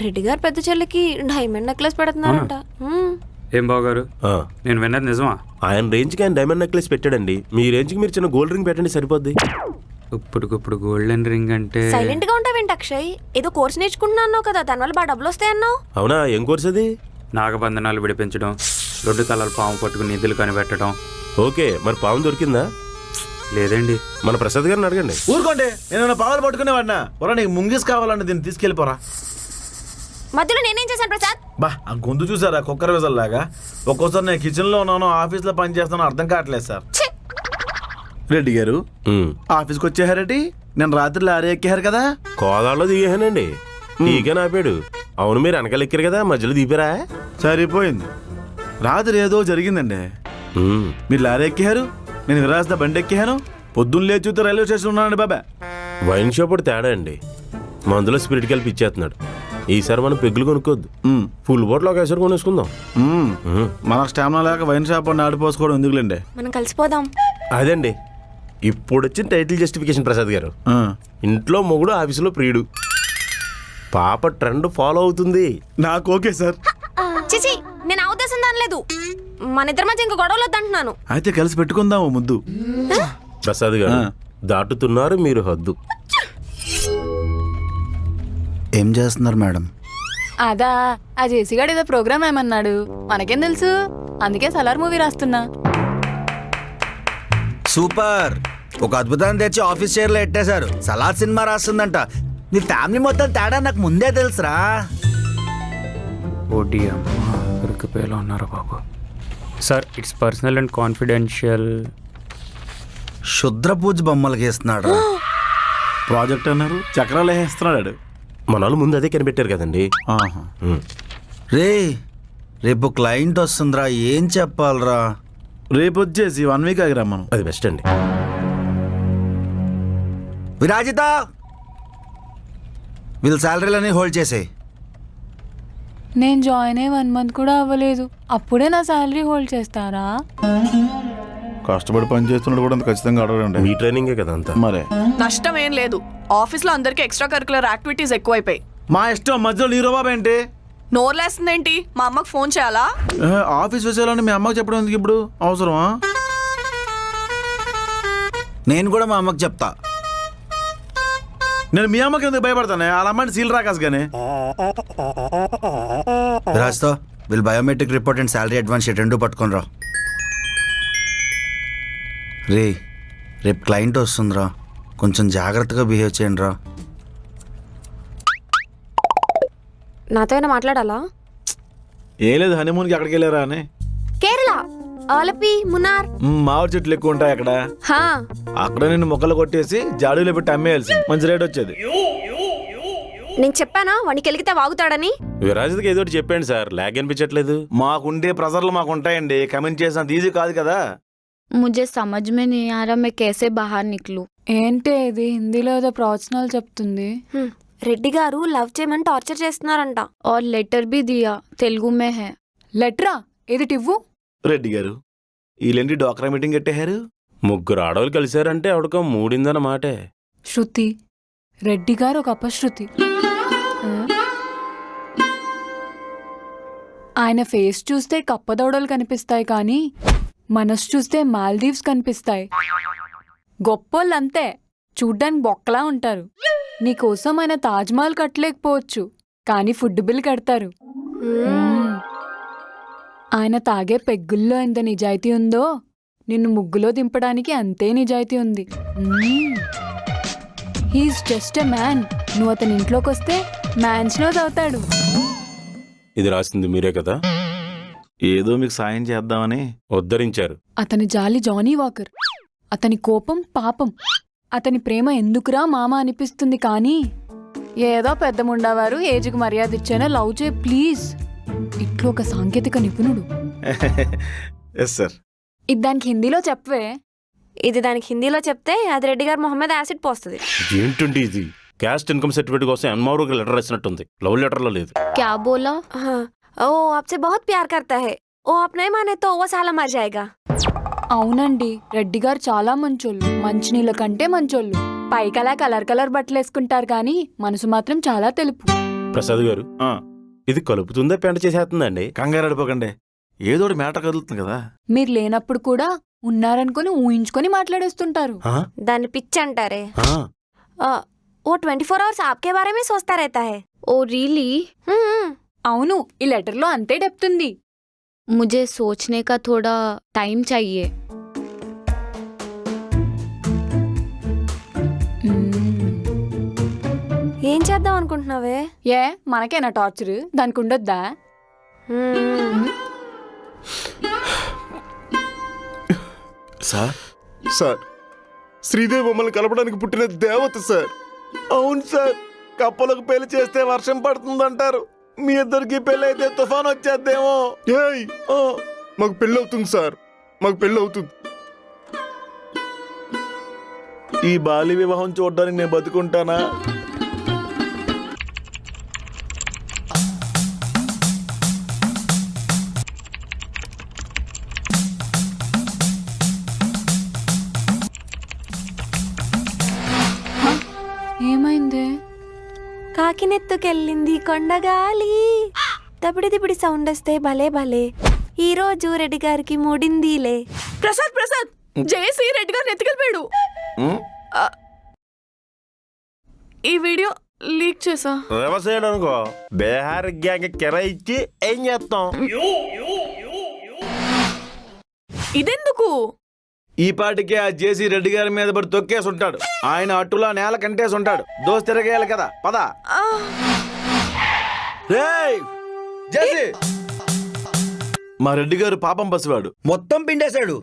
రెడ్డి గారు పెద్ద చెల్లికి డైమండ్ నెక్లెస్ పెడుతున్నారంట. ఏం బావగారు, నేను విన్నది నిజమా? ఆయన రేంజ్కి ఆయన డైమండ్ నెక్లెస్ పెట్టాడండి. మీ రేంజ్కి మీరు చిన్న గోల్డ్ రింగ్ పెట్టండి, సరిపోద్ది. ఇప్పుడు గోల్డెన్ రింగ్ అంటే సైలెంట్ గా ఉంటావేంటి అక్షయ్? ఏదో కోర్స్ నేర్చుకుంటున్నావు కదా, దానివల్ల బాగా డబ్బులు వస్తాయన్నావు. అవునా, ఏం కోర్స్ అది? నాగబంధనాలు విడిపించడం, దొడ్డు తలలు పాము పట్టుకుని నిధులు కనిపెట్టడం. ఓకే, మరి పాము దొరికిందా? లేదండి. మన ప్రసాద్ గారిని అడగండి. ఊరుకోండి, నేను పావులు పట్టుకునేవాడినా. ఒరా, నీకు ముంగిస్ కావాలంటే దీన్ని తీసుకెళ్ళిపోరా. మధ్యలో నేనేం చేశాను ప్రసాద్? బా, ఆ గొంతు చూసారా కుక్కర్ విజల్ లాగా. ఒక్కోసారి నేను కిచెన్ లో ఉన్నాను, ఆఫీస్ లో పని చేస్తాను, అర్థం కావట్లేదు సార్. రెడ్డి గారు ఆఫీస్కి వచ్చేహారటి? నేను రాత్రి లారీ ఎక్కేహారు కదా. కోదాడలో దిగేహానండి, టీగా నాపాడు. అవును, మీరు వెనకాల ఎక్కారు కదా, మధ్యలో దిపారా? సరిపోయింది. రాత్రి ఏదో జరిగిందండి. మీరు లారీ ఎక్కేహారు, నేను విరాస్త బండి ఎక్కేహాను. పొద్దున్న లేచి చూస్తే రైల్వే స్టేషన్ ఉన్నానండి బాబా. వైన్ షాప్ ఒకటి తేడా అండి, మందులో స్పిరిట్ కలిపి ఇచ్చేస్తున్నాడు. ఈసారి మనం పెగ్గులు కొనుక్కోద్దు, ఫుల్ బాటిల్ ఒకేసారి కొనేసుకుందాం. మనకు స్టామినా లేక వైన్ షాప్ అని ఆడిపోసుకోవడం ఎందుకులేండి. మనం కలిసిపోదాం. అదండి ఇప్పుడు వచ్చిన టైటిల్ జస్టిఫికేషన్. ప్రసాద్ గారు, ఇంట్లో మొగుడు, ఆఫీసులో ప్రియుడు. పాప ట్రెండ్ ఫాలో అవుతుంది. నాకు ఓకే సార్. చిచి, నేను ఆ ఉద్దేశం దానిలేదు. మన ఇద్దరి మధ్య ఇంకా గొడవలు వద్దంటున్నాను. అయితే కలిసి పెట్టుకుందాము ముద్దు. ప్రసాద్ గారు, దాటుతున్నారు మీరు హద్దు. ఏం చేస్తున్నారు మేడం? అదా, ఆ జేసీగాడు ఏదో ప్రోగ్రామ్ ఏమన్నాడు, మనకేం తెలుసు. అందుకే సలార్ మూవీ రాస్తున్నా. సూపర్, ఒక అద్భుతాన్ని తెచ్చి ఆఫీస్ చైర్లో ఎట్టేశారు. సలార్ సినిమా రాస్తుందంట. నీ ఫ్యామిలీ మొత్తం తేడా నాకు ముందే తెలుసురా. ఓడి అమ్మ, ఉరికిపోయేలా ఉన్నారు బాబు. Sir, it's personal and confidential. శుద్ర పూజ బొమ్మలు గీస్తున్నాడు. ప్రాజెక్ట్ అన్నారు, చక్రాలు వేస్తున్నాడు. మన వాళ్ళు ముందు అదే కనిపెట్టారు కదండి. రే, రేపు క్లయింట్ వస్తుందిరా, ఏం చెప్పాలరా? రేపు వచ్చేసి 1 వీక్ ఆగిరా మనం. అది బెస్ట్ అండి. విరాజిత, వీళ్ళ శాలరీలని హోల్డ్ చేసేయి. నేను జాయిన్ అయ్యి 1 month కూడా అవ్వలేదు, అప్పుడే నా శాలరీ హోల్డ్ చేస్తారా? కష్టపడి పని చేస్తున్నాడు కూడా అంత ఖచ్చితంగా అడగండి. మీ ట్రైనింగే కదా అంతా. మరే నష్టం ఏం లేదు. ఆఫీస్లో అందరికి ఎక్స్ట్రా కరికులర్ యాక్టివిటీస్ ఎక్కువైపోయి. మా ఇష్టం, మధ్యలో నీరో బాబు ఏంటి? నోర్లేస్తుందేంటి? మా అమ్మకి ఫోన్ చేయాలా? ఆఫీస్ విషయాలని మీ అమ్మకి చెప్పడం ఎందుకు ఇప్పుడు? అవసరమా? నేను కూడా మా అమ్మకి చెప్తా. నేను మీ అమ్మకి ఎందుకు భయపడతానే? వాళ్ళ అమ్మాయిని సీల్ రాకాస్ గానీ. విరాజ్తో వీళ్ళు biometric report and salary advance sheet 2 పట్టుకొని రా. రేపు క్లయింట్ వస్తుందిరా, కొంచెం జాగ్రత్తగా బిహేవ్ చేయండి రా. నాతో ఏమైనా మాట్లాడాలా? ఏం లేదు, హనీమూన్కి అక్కడికి వెళ్ళారా అని. కేరళ, ఆలపి, మున్నార్. మామిడి చెట్లు ఎక్కువ ఉంటాయి అక్కడ. అక్కడ నిన్ను మొక్కలు కొట్టేసి జాడీలో పెట్టి అమ్మేయాల్సి, మంచి రేట్ వచ్చేది. నేను చెప్పానా వాడికి వెలిగితే వాగుతాడని? విరాజితకి ఏదో చెప్పండి సార్, లాగ్ అనిపించట్లేదు. మాకుండే ప్రెజర్లు మాకు ఉంటాయండి, కమెంట్ చేసినంత ఈజీ కాదు కదా. मुझे समझ में नहीं आ रहा मैं कैसे बाहर निकलूं। ఏంటి ఇది హిందీలో ఏదో ప్రవచనాలు చెప్తుంది. రెడ్డి గారు లవ్ చేయమని టార్చర్ చేస్తున్నారంట. और लेटर भी दिया, तेलुगु में है। లెటరా? ఏది టివ్వు? రెడ్డి గారు, వీళ్ళేంటి డోక్రా మీటింగ్ కట్టేశారు? ముగ్గురు ఆడవాళ్ళు కలిశారంటే ఆవిడకో మూడిందన్న మాటే. శృతి, రెడ్డి గారు ఒక అపశృతి. ఆయన ఫేస్ చూస్తే కప్పదౌడలు కనిపిస్తాయి కానీ మనసు చూస్తే మాల్దీవ్స్ కనిపిస్తాయి. గొప్పోళ్ళంతే, చూడ్డానికి బొక్కలా ఉంటారు. నీకోసం ఆయన తాజ్మహల్ కట్టలేకపోవచ్చు కానీ ఫుడ్ బిల్ కడతారు. ఆయన తాగే పెగ్గుల్లో ఎంత నిజాయితీ ఉందో నిన్ను ముగ్గులో దింపడానికి అంతే నిజాయితీ ఉంది. He's just a man. నువ్వు అతని ఇంట్లోకి వస్తే మ్యాన్స్నోస్ అవుతాడు. ఇది రాసింది మీరే కదా? ఏదో మీకు సాయం చేద్దామని ఉద్ధరించారు. అతని జాలి జానీ వాకర్, అతని కోపం పాపం, అతని ప్రేమ ఎందుకురా మామ అనిపిస్తుంది కానీ ఏదో పెద్ద ముండవారు ఏజ్కి మర్యాద ఇచ్చానో లవ్ చేయి ప్లీజ్. ఇట్లు ఒక సాంకేతిక నిపుణుడు. ఇది దానికి హిందీలో చెప్పవే. ఇది దానికి హిందీలో చెప్తే అది రెడ్డి గారు మొహమ్మద్ యాసిడ్ పోస్తుంది. ఏంటండి ఇది? క్యాస్ట్ ఇన్కమ్ సర్టిఫికేట్ కోసం ఎన్మారోకి లెటర్ రాసినట్టుంది, లవ్ లెటర్లో లేదు. क्या बोला? ఓ आपसे बहुत प्यार करता है, ఓ आप नहीं माने तो वो साला मर जाएगा. అవునండి, రెడ్డి గారు చాలా మంచోళ్ళు, మంచినీళ్ళ కంటే మంచోళ్ళు. పైకలా కలర్ బట్టలు వేసుకుంటారు కానీ మనసు మాత్రం చాలా తెలుపు. ప్రసాద్ గారు ఆ, ఇది కలుపుతుందా పెంట చేసేస్తుందండి? కంగారు అడిపోకండి, ఏదో ఒకటి మ్యాటర్ కదులుతుంది కదా. మీరు లేనప్పుడు కూడా ఉన్నారనుకుని ఊహించుకొని మాట్లాడేస్తుంటారు. ఆ? దాన్ని పిచ్చి అంటారే. ఆ. वो 24 आवर्स आपके बारे में सोचता रहता है. Oh really? అవును, ఈ లెటర్లో అంతే డెప్త్ ఉంది. मुझे सोचने का थोड़ा टाइम चाहिए. ఏం చేద్దాం అనుకుంటున్నావే? ఏ మనకేనా టార్చర్? దానికి ఉండొద్దా? సార్, సార్, శ్రీదేవి మమ్మల్ని కలపడానికి పుట్టిన దేవత సార్. అవును సార్, కప్పలకు పెళ్లి చేస్తే వర్షం పడుతుందంటారు. మీ ఇద్దరికి పెళ్లి అయితే తుఫాన్ వచ్చేద్దేమో. ఏయ్, మాకు పెళ్ళి అవుతుంది సార్, మాకు పెళ్ళి అవుతుంది. ఈ బాల్య వివాహం చూడడానికి నేను బతుకుంటానా? ఏమైంది? కాకినెత్తుకెళ్ళింది కొండగాలి, దబిడి దిబిడి సౌండ్ వస్తే భలే భలే, ఈ రోజు రెడ్డి గారికి మూడిందిలే. ప్రసాద్ ప్రసాద్ జేసీ రెడ్డి గారిని ఎత్తుకెళ్ళిపోయాడు. ఈ వీడియో లీక్ చేసా. రివర్స్ చేయడం అనుకో, బీహార్ గ్యాంగ్ కిరాయి ఇచ్చి ఏం చేస్తాం? ఇదెందుకు? ఈ పాటికే ఆ జేసీ రెడ్డి గారి మీద పడి తొక్కేసి ఉంటాడు. ఆయన అట్టులా నేల కంటేసి ఉంటాడు. దోస్ తిరగేయాలి కదా, పద. రేయ్, జేసీ, మా రెడ్డి గారు పాపం పసివాడు. మొత్తం పిండేశాడు.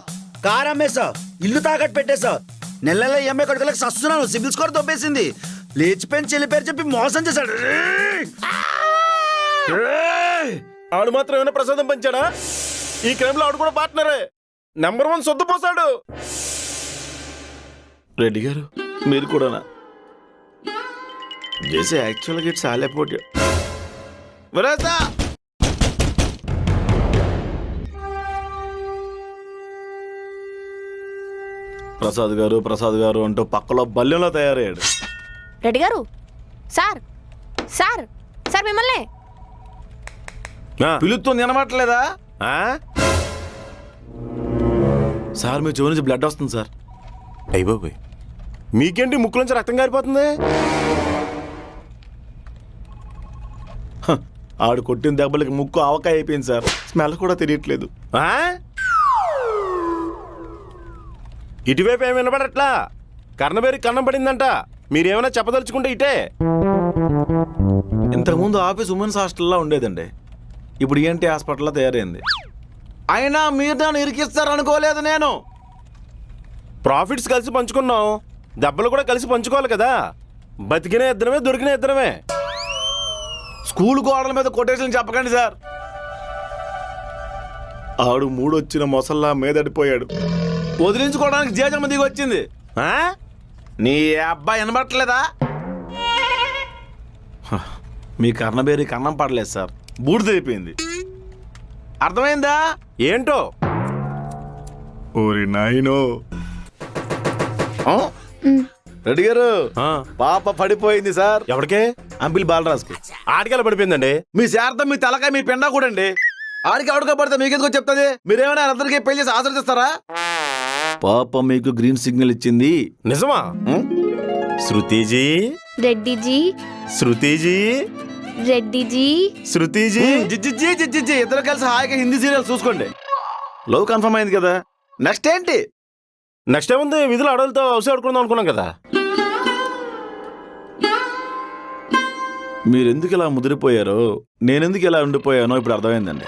కారు అమ్మేసా, ఇల్లు తాకట్టు పెట్టేసా, నెల నెల ఈఎంఐ కడుగులకు సస్తున్నాను. సిబిల్ స్కోర్ దొబ్బేసింది. లేచిపోయిన చెల్లి పేరు చెప్పి మోసం చేశాడు. ఆడు మాత్రం ఏమైనా ప్రసాదం పంచాడా? ఈ క్రైమ్ లో ఆడు కూడా పార్ట్నరే. నెంబర్ 1 సొద్దు పోసాడు. రెడ్డి గారు మీరు కూడానా? జేసీ యాక్చువల్గా ఇట్స్ ఆల్ అబౌట్ యు. వరసా ప్రసాద్ గారు అంటూ పక్కలో బల్లెంలో తయారయ్యాడు. రెడ్డి గారు, సార్ సార్ సార్ మిమ్మల్ని. పిలుస్తుంది వినమట్లేదా? సార్ మీ చెవి నుంచి బ్లడ్ వస్తుంది సార్. అయ్య బాబోయ్, మీకేంటి ముక్కులోంచి రక్తం కారిపోతుంది? ఆడు కొట్టిన దెబ్బలకి ముక్కు ఆవకాయ అయిపోయింది సార్. స్మెల్ కూడా తెలియట్లేదు. ఇటువైపు ఏమి వినపడట్లా? కర్ణబేరి కన్నం పడిందంట. మీరేమైనా చెప్పదలుచుకుంటే ఇటే. ఇంతకుముందు ఆఫీస్ ఉమెన్స్ హాస్టల్లో ఉండేదండి, ఇప్పుడు ఏంటి హాస్పిటల్లో తయారైంది. అయినా మీరు నన్ను ఇరికిస్తారనుకోలేదు నేను. ప్రాఫిట్స్ కలిసి పంచుకున్నాం, దెబ్బలు కూడా కలిసి పంచుకోవాలి కదా. బతికిన ఇద్దరమే, దొరికిన ఇద్దరమే. స్కూల్ గోడల మీద కొటేషన్ చెప్పకండి సార్. ఆడు మూడొచ్చిన మొసల్లా మీదడిపోయాడు. వదిలించుకోవడానికి జేజమ్మ దిగి వచ్చింది. నీ అబ్బాయి వినబట్టలేదా? మీ కర్ణబేరి కన్నం పడలేదు సార్, బూడిదైపోయింది. అర్థమైందా? ఏంటో ఓరి నాయనో. రెడ్డి గారు, పాప పడిపోయింది సార్. ఎవరికే? అంపిల్ బాలరాజుకి. ఆటకెళ్ళ పడిపోయిందండి. మీ శార్థం, మీ తలకాయ, మీ పెండా కూడా అండి. ఆడికి ఆవిడగా పడితే మీకెందుకో చెప్తుంది. మీరేమైనా అందరికీ పెళ్లి చేసి ఆశ్రదిస్తారా? పాప మీకు గ్రీన్ సిగ్నల్ ఇచ్చింది. నిజమా? శృతిజీ, రెడ్డిజీ, శృతిజీ, రెడ్డిజీ, శృతిజీ. జిజ్జి ఇద్దరు కలిసి హాయిగా హిందీ సీరియల్ చూసుకోండి. లవ్ కన్ఫర్మ్ అయింది కదా, నెక్స్ట్ ఏంటి? నెక్స్ట్ ఏముంది, విధులు అడవులతో అవసరం ఆడుకుందాం అనుకున్నాం కదా. మీరెందుకు ఇలా ముదిరిపోయారో, నేనెందుకు ఇలా ఉండిపోయానో ఇప్పుడు అర్థమైందండి.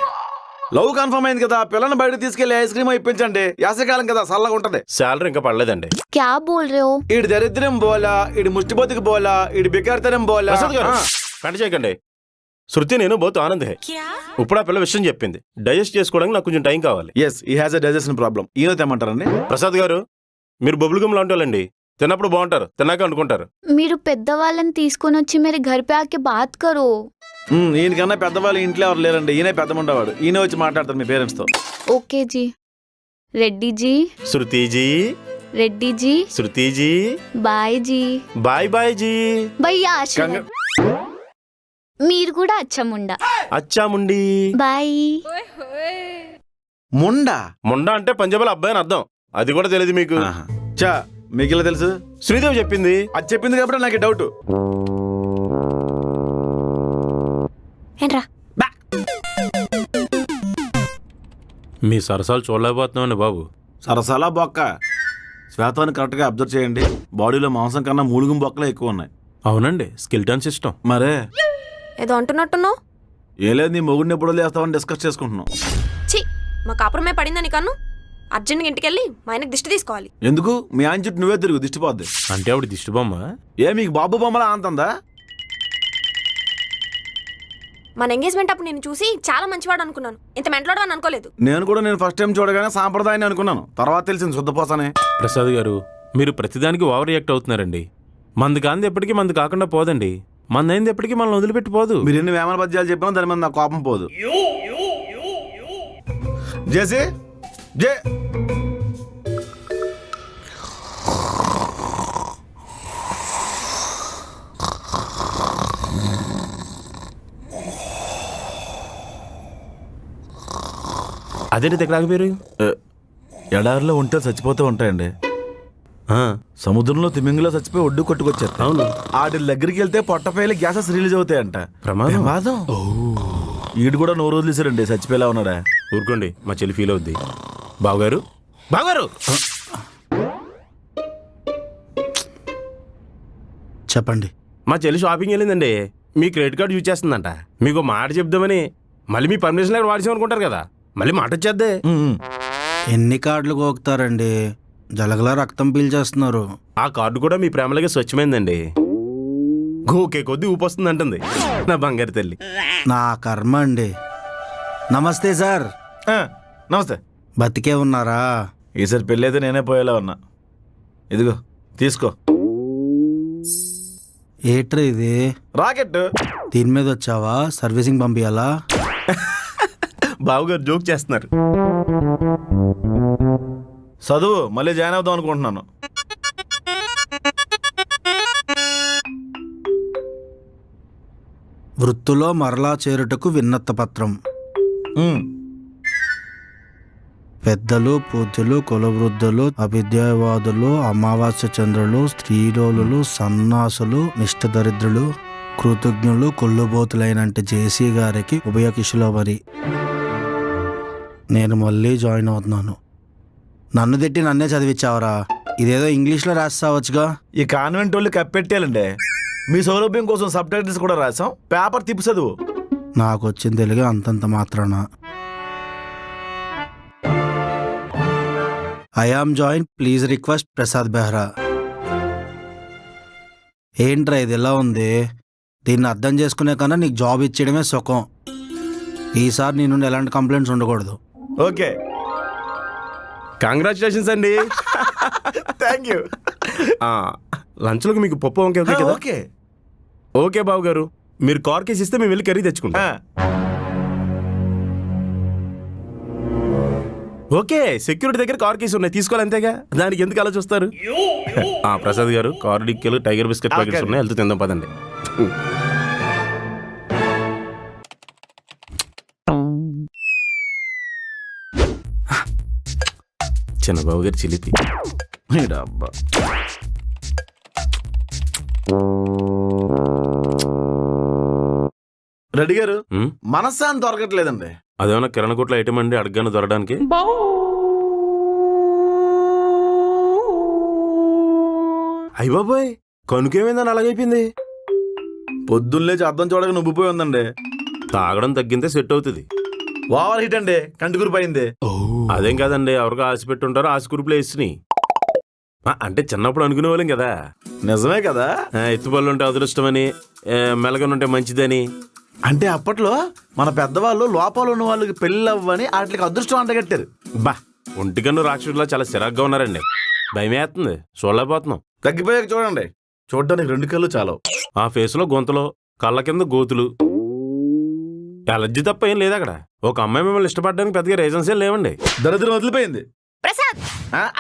లవ్ కన్ఫర్మ్ అయింది కదా, పిల్లని బయట తీసుకెళ్లి ఐస్ క్రీమ్ ఇప్పించండి. యాసకాలం కదా, చల్లగా ఉంటది. శాలరీ ఇంకా పడలేదండి. क्या बोल रहे हो? ఈడి దరిద్రం బోలా, ఈడి ముష్టిబోతికి బోలా, ఈడి బికార్తనం బోలా. ప్రసాద్ గారు, కంట చేయకండి. శృతి నేను బోత్ ఆనంద్ హే. ఇప్పుడు ఆ పిల్ల విషయం చెప్పింది. డైజెస్ట్ చేసుకోవడానికి నాకు కొంచెం టైం కావాలి. ఎస్, ఈ హ్యాస్ ఎ డైజెషన్ ప్రాబ్లం. ఈయన తెమ్మంటారండి. ప్రసాద్ గారు, మీరు బొబ్బులు గమ్ లాంటి వాళ్ళండి. తిన్నప్పుడు బాగుంటారు, తిన్నాక అనుకుంటారు. మీరు పెద్దవాళ్ళని తీసుకొని వచ్చి मेरे घर पे आके बात करो. ఈయనకన్నా పెద్దవాళ్ళు ఇంట్లో ఎవరు లేరండి. ఈయనే పెద్ద ఉండేవాడు. ఈయన వచ్చి మాట్లాడతారు మీ పేరెంట్స్ తో. ओके जी. रेड्डी जी, శృతిజీ, रेड्डी जी, శృతిజీ, बाय जी, బాయ్ బాయ్ జీ. भैया आशीर्वाद. మీరు కూడా అచ్చముండా. అచ్చాముండి. బాయ్. ముండా ముండా అంటే పంజాబీలో అబ్బాయి అని అర్థం. అది కూడా తెలియదు మీకు? చా మీకెలా తెలుసు? శ్రీదేవి చెప్పింది. అది చెప్పింది కాబట్టి నాకు డౌట్. ఏంట్రా మీ సరసాలు చూడలేకపోతున్నామండి బాబు. సరసాలా బొక్క. శ్వేతాన్ని కరెక్ట్గా అబ్జర్వ్ చేయండి. బాడీలో మాంసం కన్నా మూలుగు బొక్కలే ఎక్కువ ఉన్నాయి. అవునండి, స్కెల్టన్ సిస్టమ్. మరే ఏదో అంటున్నట్టున్నావు. ఏ లేదు, నీ మొగుడిని ఎప్పుడు వదిలేస్తామని డిస్కస్ చేసుకుంటున్నాం. ఛీ, మా కాపురమే పడిందని కన్ను. అర్జెంట్గా ఇంటికెళ్ళి మా ఆయనకి దిష్టి తీసుకోవాలి. ఎందుకు? మీ ఆయన చుట్టూ నువ్వే తిరుగు, దిష్టిపోద్ది. అంటే ఆవిడ దిష్టి బొమ్మ. ఏ మీకు బాబు బొమ్మలా అంతందా? మన ఎంగేజ్మెంట్ అప్పుడు నేను చూసి చాలా మంచివాడు అనుకున్నాను. ఇంత మెంటలోడు అని అనుకోలేదు. నేను ఫస్ట్ టైం చూడగానే సాంప్రదాయాన్ని అనుకున్నాను. తర్వాత తెలిసింది శుద్ధపోసానే. ప్రసాద్ గారు, మీరు ప్రతిదానికి ఓవర్ రియాక్ట్ అవుతున్నారండి. మంది కాంది ఎప్పటికీ మంది కాకుండా పోదండి. మంది అయింది ఎప్పటికీ మనల్ని వదిలిపెట్టి పోదు. మీరు ఎన్ని వేమన పద్యాలు చెప్పినా దాని మీద నా కోపం పోదు. జేసీ జే అదేంటి దగ్గర ఆగిపోయారు? ఎడారిలో ఉంటే చచ్చిపోతూ ఉంటాయండి. సముద్రంలో తిమింగిలో చచ్చిపోయి ఒడ్డు కొట్టుకొచ్చారు. అవును. వాటి దగ్గరికి వెళ్తే పొట్టపైలు గ్యాసెస్ రిలీజ్ అవుతాయంట. ప్రమాదం. ఈడు కూడా నోరు వదిలేసారండి, చచ్చిపోయేలా ఉన్నాడా. ఊరుకోండి, మా చెల్లి ఫీల్ అవుద్ది. బావగారు, బావగారు, చెప్పండి. మా చెల్లి షాపింగ్ వెళ్ళిందండి. మీ క్రెడిట్ కార్డు యూజ్ చేస్తుందంట. మీకు మాట చెప్దామని మళ్ళీ మీ పర్మిషన్ దగ్గర వాడిసామనుకుంటారు కదా, మళ్ళీ మాట వచ్చేద్దే. ఎన్ని కార్డులు గోకుతారండి? జలగలా రక్తం పీల్చేస్తున్నారు. ఆ కార్డు కూడా మీ ప్రేమలకే స్వచ్ఛమైందండి. గోకే కొద్దీ ఊపొస్తుంది అంటుంది నా బంగారు తల్లి. నా కర్మ అండి. నమస్తే సార్. నమస్తే. బతికే ఉన్నారా? ఈసారి పెళ్ళి అయితే నేనే పోయేలా ఉన్నా. ఇదిగో తీసుకో. ఏట్రా ఇది? రాకెట్. దీని మీద వచ్చావా? సర్వీసింగ్ పంపించాలా? బావగారు జోక్ చేస్తున్నారు. చదువు మళ్ళీ జాయిన్ అవుదాం అనుకుంటున్నాను. వృత్తిలో మరలా చేరుటకు విన్నత్త పత్రం. పెద్దలు, పూజ్యులు, కులవృద్ధులు, అవిద్యావాదులు, అమావాస్య చంద్రులు, స్త్రీలోలులు, సన్నాసులు, నిష్ఠదరిద్రులు, కృతజ్ఞులు, కొల్లుబోతులైనంటి జేసీ గారికి ఉభయకిషులో మరి నేను మళ్ళీ జాయిన్ అవుతున్నాను. నన్ను తిట్టి నన్నే చదివించావరా? ఇదేదో ఇంగ్లీష్లో రాస్తావచ్చుగా. ఈ కాన్వెంట్ వాళ్ళు కప్పెట్టేయాలండి. మీ సౌలభ్యం కోసం సబ్ టైటిల్స్ కూడా రాసాం. పేపర్ తిప్పి చదువు. నాకు వచ్చిన తెలుగు అంతంత మాత్రాన. I am join, please request Prasad Behera. ఏంట్రా ఇది ఎలా ఉంది? దీన్ని అర్థం చేసుకునే కన్నా నీకు జాబ్ ఇచ్చేయడమే సుఖం. ఈసారి నీ నుండి ఎలాంటి కంప్లైంట్స్ ఉండకూడదు. ఓకే. కంగ్రాచులేషన్స్ అండి. Thank you. లంచ్లోకి మీకు పప్పు వంకాయ ఓకే కదా? ఓకే ఓకే బాబు గారు, మీరు కార్ కేసు ఇస్తే మేము వెళ్ళి కర్రీ తెచ్చుకుంటాం. ఓకే, సెక్యూరిటీ దగ్గర కార్ కేసు ఉన్నాయి, తీసుకోవాలి అంతేగా. దానికి ఎందుకు అలా చూస్తారు? ప్రసాద్ గారు, కార్ డిక్కీలు, టైగర్ బిస్కెట్ ప్యాకెట్స్ ఉన్నాయి, వెళ్తూ తిందాం పదండి. చిన్నబాబు గారు చిలిపి. అబ్బా. రెడ్డి గారు, మనశ్శాంతి దొరకట్లేదండి. అదేమన్నా కిరణ కొట్ల ఐటమ్ అండి అడగగానే దొరకడానికి? అయ్య బాబాయ్, కనుకేమైందని అలాగైపోయింది? పొద్దున్నే అర్థం చూడక నువ్వుపోయి ఉందండి. తాగడం తగ్గింతే సెట్ అవుతుంది. ఓవర్ హీట్ అండి, కంటికూరు పోయింది. అదేం కాదండి, ఎవరికో ఆశ పెట్టుంటారో ఆశ కురుపులు వేసి. అంటే చిన్నప్పుడు అనుకునే వాళ్ళం కదా. నిజమే కదా. ఎత్తుపళ్ళు ఉంటే అదృష్టమని, మెలగనుంటే మంచిదని. అంటే అప్పట్లో మన పెద్దవాళ్ళు లోపాలు ఉన్న వాళ్ళకి పెళ్ళి అవ్వని వాటికి అదృష్టం అంటగట్టారు. బా, ఒంటికన్ను రాక్షసులా చాలా సిరాగ్గా ఉన్నారండి. భయమేస్తుంది, చూడలేకపోతున్నాం. తగ్గిపోయాక చూడండి, చూడడానికి 2 కళ్ళు చాలు. ఆ ఫేస్లో గొంతలు, కళ్ళ కింద గోతులు, అలర్జీ తప్ప ఏం లేదు అక్కడ. ఒక అమ్మాయి మిమ్మల్ని ఇష్టపడడానికి పెద్దగా రీజన్స్ ఏం లేవండి. దరిద్రం వదిలిపోయింది. ప్రసాద్,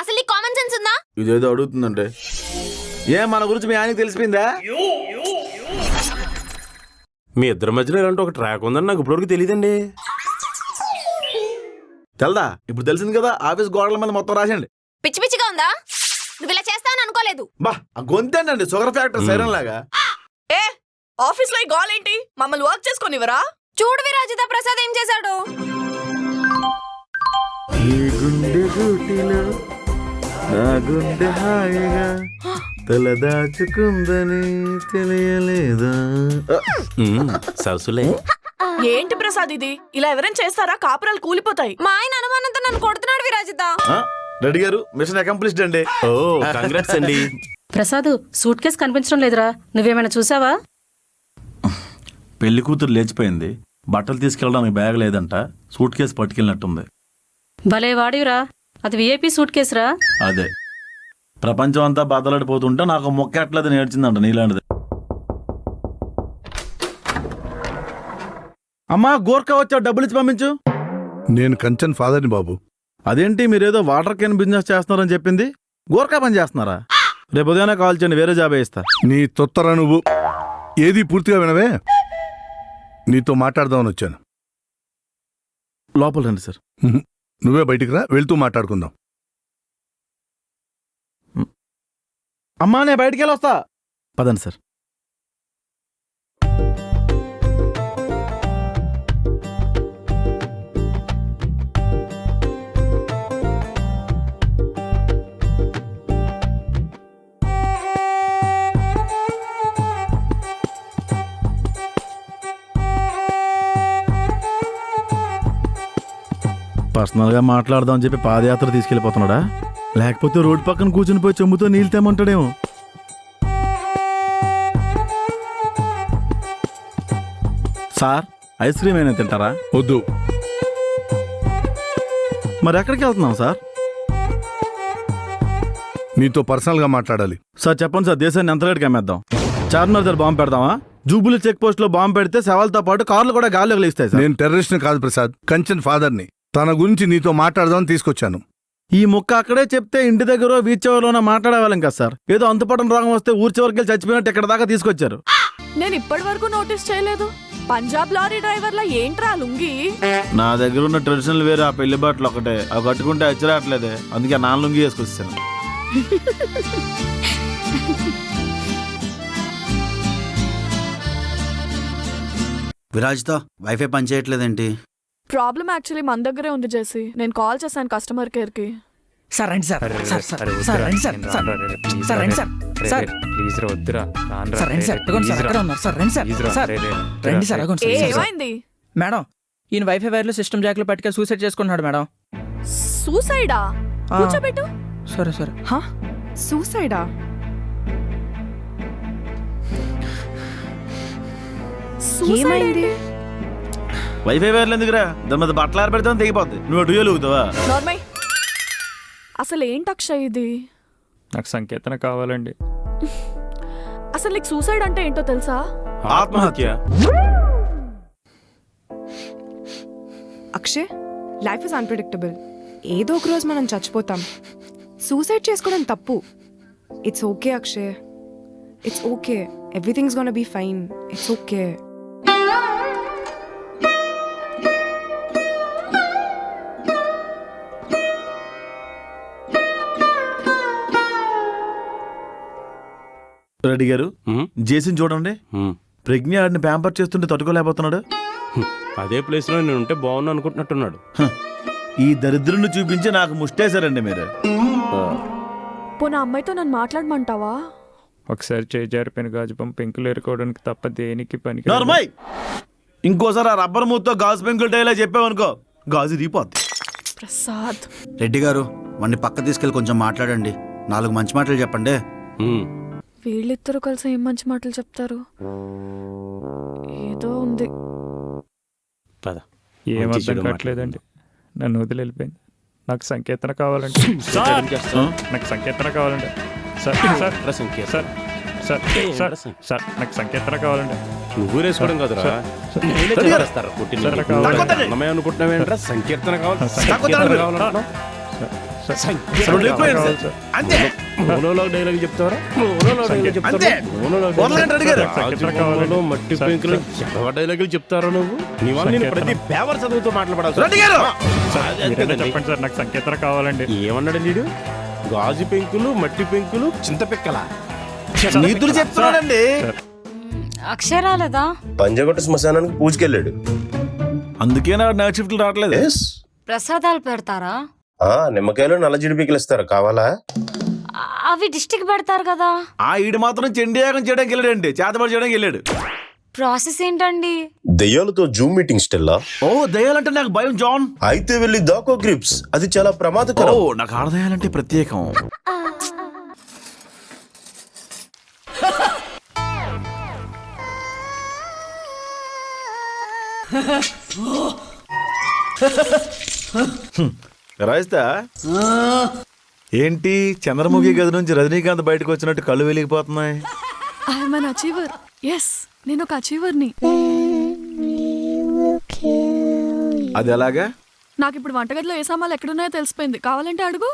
అసలు నీకు కామన్ సెన్స్ ఉందా? ఇదేదో అడుగుతుందంటే. మన గురించి మీ ఆయనకి తెలిసిపోయిందా? మీ ఇద్దరి మధ్యలో ఇలాంటి ఒక ట్రాక్ ఉందని నాకు ఇప్పటివరకు తెలియదండి. తెల్దా? ఇప్పుడు తెలిసింది కదా, ఆఫీస్ గోడల మీద మొత్తం రాసండి. పిచ్చి పిచ్చిగా ఉందా? నువ్వు ఇలా చేస్తావని అనుకోలేదు. బా, ఆ గొంతేనండి షుగర్ ఫ్యాక్టరీ సైరన్ లాగా. ఏ ఆఫీస్ లో ఈ గోల్ ఏంటి? మమ్మల్ని వర్క్ చేసుకొనివరా? చూడు విరాజిత ప్రసాద్ ఏం చేశాడు. ఈ గుండె గూటిలో నా గుండె హాయిగా తల దాచుకుందని తెలియలేదా? సరసులే. ఏంటి ప్రసాద్ ఇది? ఇలా ఎవరైనా చేస్తారా? కాపురాలు కూలిపోతాయి. మా ఆయన అనుమానంతో నన్ను కొడుతున్నాడు విరాజిత. రెడ్డి గారు, మిషన్ అకంప్లిష్డ్ అండి. ఓ కంగ్రాట్స్ అండి. ప్రసాద్, సూట్ కేసు కనిపించడం లేదురా, నువ్వేమైనా చూసావా? పెళ్లి కూతురు లేచిపోయింది, బట్టలు తీసుకెళ్ళడానికి బ్యాగ్ లేదంట, సూట్ కేసు పట్టుకెళ్ళినట్టుంది. భలే వాడివిరా, అది విఐపి సూట్ కేసురా. అదే ప్రపంచం అంతా బద్దలాడిపోతుంటే నాకు మొక్కెట్లేదు నేర్చిందంట నీలాంటిది. అమ్మా, గోర్ఖా వచ్చావు, డబ్బులు ఇచ్చి పంపించు. నేను కంచన్ ఫాదర్ని బాబు. అదేంటి మీరేదో వాటర్ క్యాన్ బిజినెస్ చేస్తున్నారని చెప్పింది, గోర్ఖా పని చేస్తున్నారా? రేపు ఉదయాన్నే కాల్ చేయండి, వేరే జాబ్ వేస్తా. నీ తొత్తర నువ్వు ఏది పూర్తిగా వినవే. నీతో మాట్లాడదామని వచ్చాను. లోపల రండి సార్. నువ్వే బయటికి రా, వెళ్తూ మాట్లాడుకుందాం. అమ్మా, నేను బయటికి వెళ్ళి వస్తా. పదండి సార్. పర్సనల్గా మాట్లాడదాం అని చెప్పి పాదయాత్ర తీసుకెళ్ళిపోతున్నాడా? లేకపోతే రోడ్డు పక్కన కూర్చుని పోయి చెంబుతో నీళ్ళు తేమంటాడేమో. సార్, ఐస్ క్రీమ్ అయినా తింటారా? వద్దు. మరి ఎక్కడికి వెళ్తున్నాం సార్? నీతో పర్సనల్గా మాట్లాడాలి. సార్ చెప్పండి సార్, దేశాన్ని ఎంత రేటుకి అమ్మేద్దాం? చార్మినార్ దగ్గర బాంబు పెడదామా? జూబులి చెక్ పోస్ట్ లో బాంబు పెడితే శవాలతో పాటు కార్లు కూడా గాల్లో లేస్తాయి సార్. నేను టెర్రరిస్ట్ని కాదు ప్రసాద్, కంచన్ ఫాదర్ని. తన గురించి నీతో మాట్లాడదామని తీసుకొచ్చాను. ఈ ముక్క అక్కడే చెప్తే ఇంటి దగ్గర వీధి చివరిలోనే మాట్లాడేవాళ్ళం కదా సార్. ఏదో అంతుపట్టం రోగం వస్తే ఊరి చివరికి వెళ్ళి చచ్చిపోయినట్టు ఇక్కడ దాకా తీసుకొచ్చారు. నేను ఇప్పటి వరకు నోటీస్ చేయలేదు. పంజాబ్ లారీ డ్రైవర్లా ఏంట్రా లుంగి? నా దగ్గర ఉన్న ట్రెడిషనల్ వేరే, ఆ పెళ్లి బట్టలు ఒకటే, అవి కట్టుకుంటే అచ్చరాట్లేదే, అందుకే నా లుంగి వేసుకొచ్చాను. విరాజిత, వైఫై పని చేయట్లేదేంటి? ప్రాబ్లం యాక్చువల్లీ మన దగ్గరే ఉంది జేసి. నేను కాల్ చేశాను కస్టమర్ కేర్ కి. సార్ రండి సార్, సార్ రండి సార్, సార్ రండి సార్, సార్ ప్లీజ్ రా, వద్దురా. సార్ రండి సార్, ఇదిగోండి సార్, అక్కడ ఉన్నారు సార్, రండి సార్, సార్ రండి సార్, అదిగోండి సార్. ఏమైంది మేడం, ఈయన వైఫై వైర్లు సిస్టమ్ జాక్లు పట్టుకెళ్ళి సూసైడ్ చేసుకున్నాడు మేడం. సూసైడా? కూర్చోబెట్టు. సరే సరే. సూసైడా? ఏమైంది? వైఫై వైర్లు ఎందుకురా? దాని మీద బట్టలు ఆరబెడతాను తెగిపోద్ది. నువ్వు అటు ఊగుతావా? నార్మల్. అసలు ఏంటి అక్షయ్ ఇది? నాకు సంకేతన కావాలండి. అసలు నీకు సూసైడ్ అంటే ఏంటో తెలుసా? ఆత్మహత్య. Akshay, life is unpredictable. ఏదో ఒక రోజు మనం చచ్చిపోతాం. సూసైడ్ చేసుకోవడం తప్పు. It's okay Akshay, it's okay. Everything's gonna be fine. It's okay. Reddy గారు, జేసీని చూడండి. ప్రజ్ఞ ఆడిని ప్యాంపర్ చేస్తుంటే తట్టుకోలేకపోతున్నాడు. అదే ప్లేస్ లో నేను ఉంటే బాగున్నా అనుకుంటున్నట్టున్నాడు. ఈ దరిద్రుని చూపించి నాకు ముష్టేశారండి మీరు. పోనా అమ్మాయితో నన్ను మాట్లాడమంటావా? ఒకసారి చేజారిపోయిన గాజు పంపు పెంకులు ఏరుకోవడానికి తప్ప దేనికి పనికి. నార్మల్. ఇంకోసారి ఆ రబ్బర్ మూతో గాజు పెంకులు టైలా చెప్పావనుకో, గాజు రీపోద్ది. ప్రసాద్. రెడ్డి గారు, వాడిని పక్క తీసుకెళ్ళి కొంచెం మాట్లాడండి. 4 మంచి మాటలు చెప్పండి. వీళ్ళిద్దరూ కలిసి ఏం మంచి మాటలు చెప్తారు? ఏదో ఉంది. ఏం అర్థం కావట్లేదండి. నన్ను వదిలి వెళ్ళిపోయింది. నాకు సంకేతన కావాలండి. నాకు సంకేతన కావాలండి. Sir sir sir sir sir sir నాకు సంకేతన కావాలండి. నువ్వు రేసుకోవడం కదరా, అనుకుంటున్నావేంట్రా? సంకీర్తన కావాలి. రెండు ఎక్కువైంది సార్. అంతే మోనోలాగ్ డైలాగ్ చెప్తావరా అంతే వదలండి రెడ్డి గారు. మట్టి పెంకులు డైలాగులు చెప్తారా నువ్వు నీ వల్ల నేను ప్రతి పేపర్ చదువుతూ మాట్లాడాల్సి రెడ్డి గారు చెప్పండి సార్, నాకు సంకేతం కావాలండి. ఏమన్నాడు నీడు? గాజు పెంకులు మట్టి పెంకులు చింతపిక్కల నీతులు చెప్తున్నాడండి. అక్షరాలదా? పంజగొట్ట శ్మశానానికి పూజకెళ్ళాడు. అందుకే నైట్ షిఫ్ట్లు రావట్లేదు. ప్రసాదాలు పెడతారా? నిమ్మకాయలు నల్ల జిడిపికలు ఇస్తారు, కావాలా? అవి డిస్టిక్ పెడతారు కదా. ఆ ఈడు మాత్రం చెండియాగం చేయడానికి వెళ్ళాడండి, చేతబడి చేయడానికి వెళ్ళాడు. ప్రాసెస్ ఏంటండి? దెయ్యాలతో జూమ్ మీటింగ్ స్టెల్లా? ఓ దయ్యాలంటే నాకు భయం జాన్. అయితే వెళ్ళి దాకో గ్రిప్స్, అది చాలా ఓ ప్రమాదకరం. నాకు ఆడదయ్యాలంటే ప్రత్యేకం. రాయిస్తా ఏంటి చంద్రముఖి గది నుంచి రజనీకాంత్ బయటకు వచ్చినట్టు కళ్ళు వెలిగిపోతున్నాయి. I'm an achiever. ఎస్, నేను ఒక అచీవర్ని. అది ఎలాగా? నాకు ఇప్పుడు వంటగదిలో ఏ సామాన్లు ఎక్కడున్నాయో తెలిసిపోయింది. కావాలంటే అడుగు.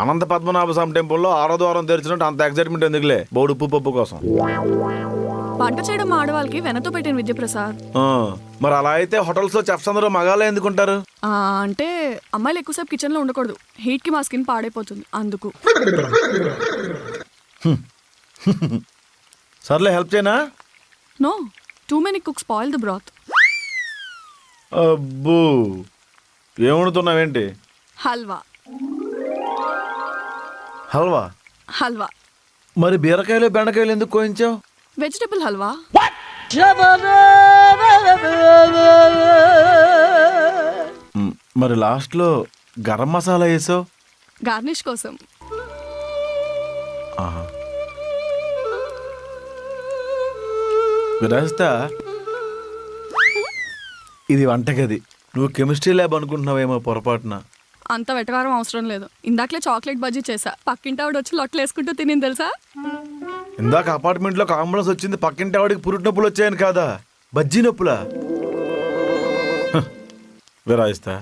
అనంత పద్మనాభ స్వామి టెంపుల్లో 6వ ద్వారం తెరిచినట్టు అంత ఎక్సైట్మెంట్ ఎందుకులే, బోడు ఉప్పు పప్పు కోసం. వంట చేయడం ఆడవాళ్ళకి వెనతో పెట్టిన విద్య ప్రసాద్. మరి అలా అయితే హోటల్స్ లో చెఫ్స్ అందరూ మగాళ్ళే ఎందుకుంటారు? అంటే అమ్మాయిలు ఎక్కువసేపు కిచెన్ లో ఉండకూడదు, హీట్ కి మా స్కిన్ పాడైపోతుంది అందుకు. సర్లే హెల్ప్ చేయనా? No, too many cooks spoil the broth. అబ్బో ఏమడుతున్నావేంటి? హల్వా. హల్వా? హల్వా. మరి బీరకాయలు బెండకాయలు ఎందుకు కోయించావు? వెజిటబుల్ హల్వా. మరి లాస్ట్ లో గరం మసాలా వేసావు? గార్నిష్ కోసం. విరాస్తా ఇది వంటగది, నువ్వు కెమిస్ట్రీ ల్యాబ్ అనుకుంటున్నావేమో పొరపాటున. అంత వెటకారం అవసరం లేదు. ఇందాకలే చాక్లెట్ బజ్జీ చేసా, పక్కింటి ఆవిడ వచ్చి లొట్టలు వేసుకుంటూ తినింది తెలుసా. ఇందాక అపార్ట్మెంట్ లో అంబులెన్స్ వచ్చింది, పక్కింటి ఆవిడికి పురుటి నొప్పులు వచ్చాయని కాదా, బజ్జీ నొప్పులా? విరాయిస్తా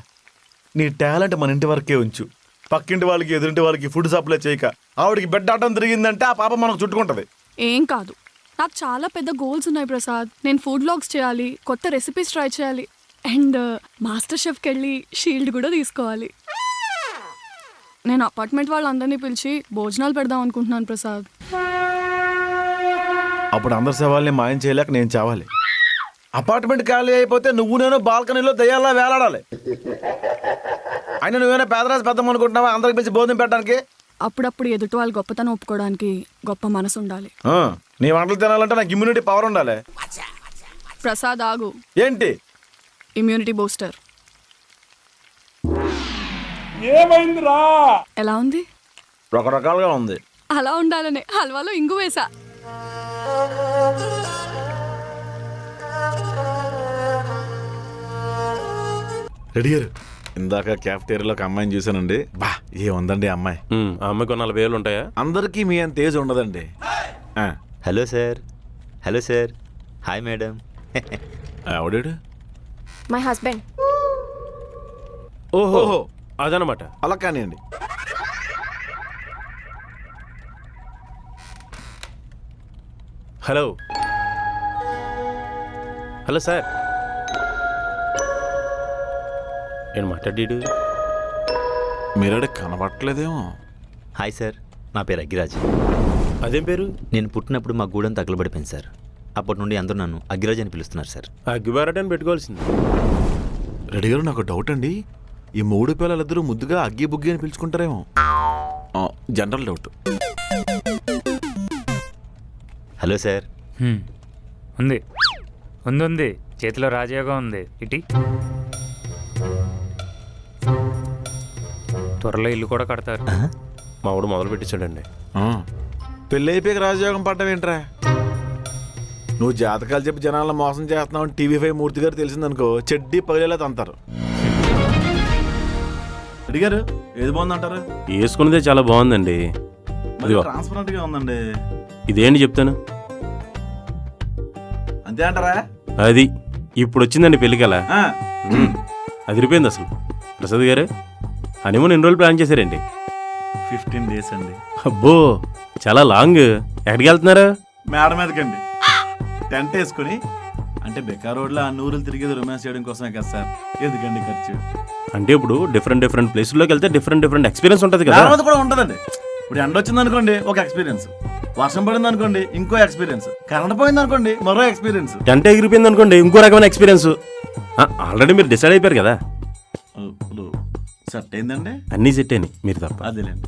నీ టాలెంట్ మన ఇంటి వరకే ఉంచు. పక్కింటి వాళ్ళకి ఎదురింటి వాళ్ళకి ఫుడ్ సప్లై చేయక ఆవిడికి బెడ్ ఆటం తిరిగిందంటే ఆ పాప మనకు చుట్టుకుంటది. ఏం కాదు, నాకు చాలా పెద్ద గోల్స్ ఉన్నాయి ప్రసాద్. నేను ఫుడ్ వ్లాగ్స్ చేయాలి, కొత్త రెసిపీస్ ట్రై చేయాలి, అండ్ మాస్టర్ షెఫ్కి వెళ్ళి షీల్డ్ కూడా తీసుకోవాలి. నేను అపార్ట్మెంట్ వాళ్ళందరినీ పిలిచి భోజనాలు పెడదాం అనుకుంటున్నాను ప్రసాద్. అప్పుడు అందరి సవాల్ని మాయం చేయలేక నేను చావాలి. అపార్ట్మెంట్ ఖాళీ అయిపోతే నువ్వు నేను బాల్కనీలో దయ్యాల్లా వేలాడాలి. అయినా నువ్వేనా పేదరాజు పెద్దం అనుకుంటున్నావా అందరికి పిలిచి భోజనం పెట్టడానికి? అప్పుడప్పుడు ఎదుటి వాళ్ళు గొప్పతనం ఒప్పుకోవడానికి గొప్ప మనసు ఉండాలి. నీ వంటలు తినాలంటే నాకు ఇమ్యూనిటీ పవర్ ఉండాలి. ప్రసాద్ ఆగు. ఏంటి? Immunity booster. ఏమైందిరా? ఎలా ఉంది? రకరకాలుగా ఉంది. అలా ఉండాలనే హల్వాలో ఇంగు వేసా. రెడీ గారు, ఇందాక క్యాఫ్టేరియాలో ఒక అమ్మాయిని చూశానండి. బా ఏముందండి అమ్మాయి. ఆ అమ్మాయికి 40,000 ఉంటాయా? అందరికీ మీ అంత ఏజ్ ఉండదండి. Hello sir. Hello sir. Hi madam. ఆవిడాడు? My husband. ఓహో అదనమాట. అలా కానివ్వండి. Hello hello sir. నేను మాట్లాడేడు మీరాడ కనబట్టలేదేమో. హాయ్ సార్, నా పేరు అగ్గిరాజ్. అదేం పేరు? నేను పుట్టినప్పుడు మా గూడెం తగలబడిపోయింది సార్. అప్పటి నుండి అందరూ నన్ను అగ్గిరాజ్ అని పిలుస్తున్నారు సార్. అగ్గిబారటని పెట్టుకోవాల్సింది. రెడ్డి గారు, నాకు డౌట్ అండి. ఈ 3 పిల్లలిద్దరూ ముద్దుగా అగ్గి బుగ్గి అని పిలుచుకుంటారేమో. General doubt. Hello sir. ఉంది ఉంది ఉంది, చేతిలో రాజయోగం ఉంది. ఇటీ త్వరలో ఇల్లు కూడా కడతారు. మా వాడు మొదలు పెట్టించాడండి. పెళ్ళి అయిపోయాక రాజయోగం పడ్డం ఏంట్రా? నువ్వు జాతకాలు చెప్పి జనాలను మోసం చేస్తున్నావు అని TV5 మూర్తి గారు తెలిసిందనుకో, చెడ్డీ పగిలేలా తంతారు. అడిగారు ఏది బాగుందంటారు? వేసుకున్నదే చాలా బాగుందండి. ట్రాన్స్పరెంట్ గా ఉందండి. ఇదేంటి చెప్తాను. అంతే అంటారా? అది ఇప్పుడు వచ్చిందండి పెళ్ళికల. అదిరిపోయింది అసలు. ప్రసాద్ గారు హనీమూన్ ఎన్ని రోజులు ప్లాన్ చేశారండి? 15 days అండి. అబ్బో చాలా లాంగ్. ఎక్కడికి వెళ్తున్నారు? మేడ మీదకండి టెంట్ వేసుకుని, అంటే బెకా రోడ్లో ఆ నూరులు తిరిగేది రొమాన్స్ చేయడం కోసమే కదా సార్, ఎందుకండి ఖర్చు? అంటే ఇప్పుడు డిఫరెంట్ ప్లేసుల్లోకి వెళ్తే డిఫరెంట్ ఎక్స్పీరియన్స్ ఉంటుంది కదా. తర్వాత కూడా ఉంటుందండి. ఇప్పుడు ఎండ వచ్చింది అనుకోండి ఒక ఎక్స్పీరియన్స్, వర్షం పడింది అనుకోండి ఇంకో ఎక్స్పీరియన్స్, కరెంట్ పోయింది అనుకోండి మరో ఎక్స్పీరియన్స్, టెంట్ ఎగిరిపోయింది అనుకోండి ఇంకో రకమైన ఎక్స్పీరియన్స్. ఆల్రెడీ మీరు డిసైడ్ అయిపోయారు కదా. ఇప్పుడు సెట్ అయిందండి, అన్నీ సెట్ అయినాయి మీరు తప్ప. అదేలేండి.